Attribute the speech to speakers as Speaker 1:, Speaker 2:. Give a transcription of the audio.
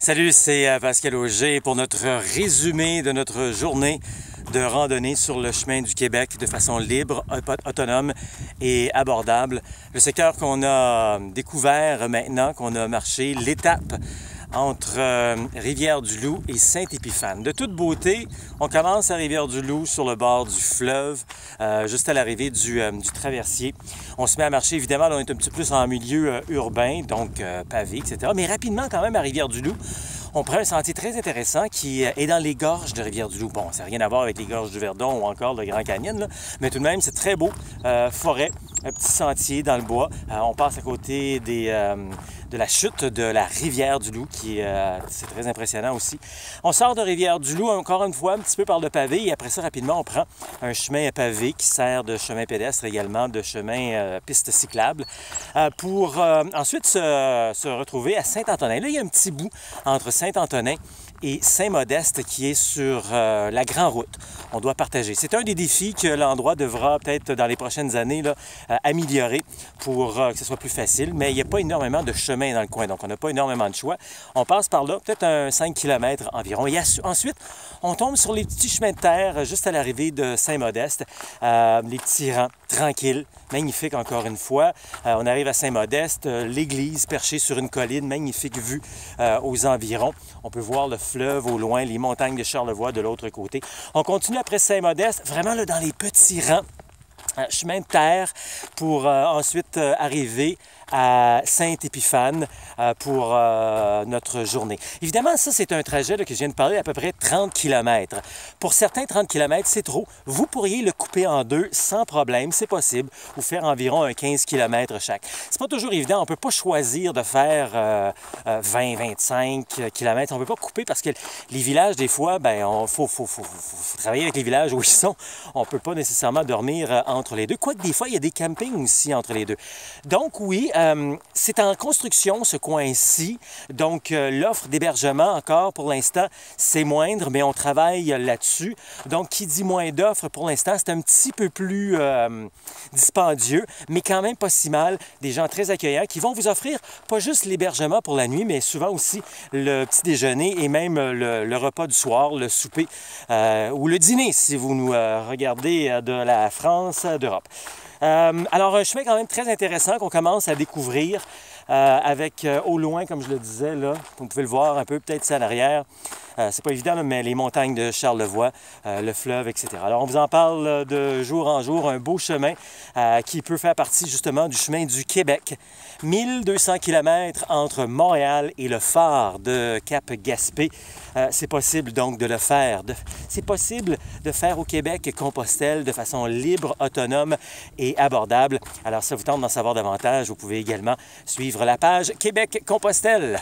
Speaker 1: Salut, c'est Pascal Auger pour notre résumé de notre journée de randonnée sur le chemin du Québec de façon libre, autonome et abordable. Le secteur qu'on a découvert maintenant, qu'on a marché, l'étape entre Rivière-du-Loup et Saint-Épiphane. De toute beauté, on commence à Rivière-du-Loup sur le bord du fleuve, juste à l'arrivée du traversier. On se met à marcher, évidemment, là, on est un petit peu plus en milieu urbain, donc pavé, etc. Mais rapidement, quand même, à Rivière-du-Loup, on prend un sentier très intéressant qui est dans les gorges de Rivière-du-Loup. Bon, ça n'a rien à voir avec les gorges du Verdon ou encore le Grand Canyon, là, mais tout de même, c'est très beau. Forêt, un petit sentier dans le bois. On passe à côté de la chute de la Rivière-du-Loup, c'est très impressionnant aussi. On sort de Rivière-du-Loup, encore une fois, un petit peu par le pavé, et après ça, rapidement, on prend un chemin pavé qui sert de chemin pédestre également, de chemin piste cyclable, pour ensuite se retrouver à Saint-Antonin. Là, il y a un petit bout entre Saint-Antonin et Saint-Modeste qui est sur la Grande Route. On doit partager. C'est un des défis que l'endroit devra peut-être dans les prochaines années là, améliorer pour que ce soit plus facile, mais il n'y a pas énormément de chemin dans le coin, donc on n'a pas énormément de choix. On passe par là, peut-être un 5 km environ. Et ensuite, on tombe sur les petits chemins de terre juste à l'arrivée de Saint-Modeste. Les petits rangs tranquilles, magnifiques encore une fois. On arrive à Saint-Modeste, l'église perchée sur une colline, magnifique vue aux environs. On peut voir le fleuve au loin, les montagnes de Charlevoix de l'autre côté. On continue après Saint-Modeste, vraiment là, dans les petits rangs. Chemin de terre pour ensuite arriver à Saint-Épiphane pour notre journée. Évidemment, ça, c'est un trajet là, que je viens de parler à peu près 30 km. Pour certains, 30 km, c'est trop. Vous pourriez le couper en deux sans problème, c'est possible, ou faire environ un 15 km chaque. C'est pas toujours évident, on peut pas choisir de faire 20-25 km. On peut pas couper parce que les villages, des fois, ben, faut travailler avec les villages où ils sont. On peut pas nécessairement dormir entre les deux. Quoique des fois, il y a des campings aussi entre les deux. Donc oui, c'est en construction ce coin-ci. Donc l'offre d'hébergement encore pour l'instant, c'est moindre, mais on travaille là-dessus. Donc qui dit moins d'offres pour l'instant, c'est un petit peu plus dispendieux, mais quand même pas si mal. Des gens très accueillants qui vont vous offrir pas juste l'hébergement pour la nuit, mais souvent aussi le petit déjeuner et même le repas du soir, le souper ou le dîner si vous nous regardez de la France, d'Europe. Alors, un chemin quand même très intéressant qu'on commence à découvrir avec au loin, comme je le disais, là, vous pouvez le voir un peu, peut-être ça à l'arrière. C'est pas évident, là, mais les montagnes de Charlevoix, le fleuve, etc. Alors, on vous en parle de jour en jour, un beau chemin qui peut faire partie justement du chemin du Québec. 1200 km entre Montréal et le phare de Cap-Gaspé. C'est possible donc de le faire. C'est possible de faire au Québec Compostelle de façon libre, autonome et abordable. Alors, si ça vous tente d'en savoir davantage, vous pouvez également suivre la page Québec Compostelle.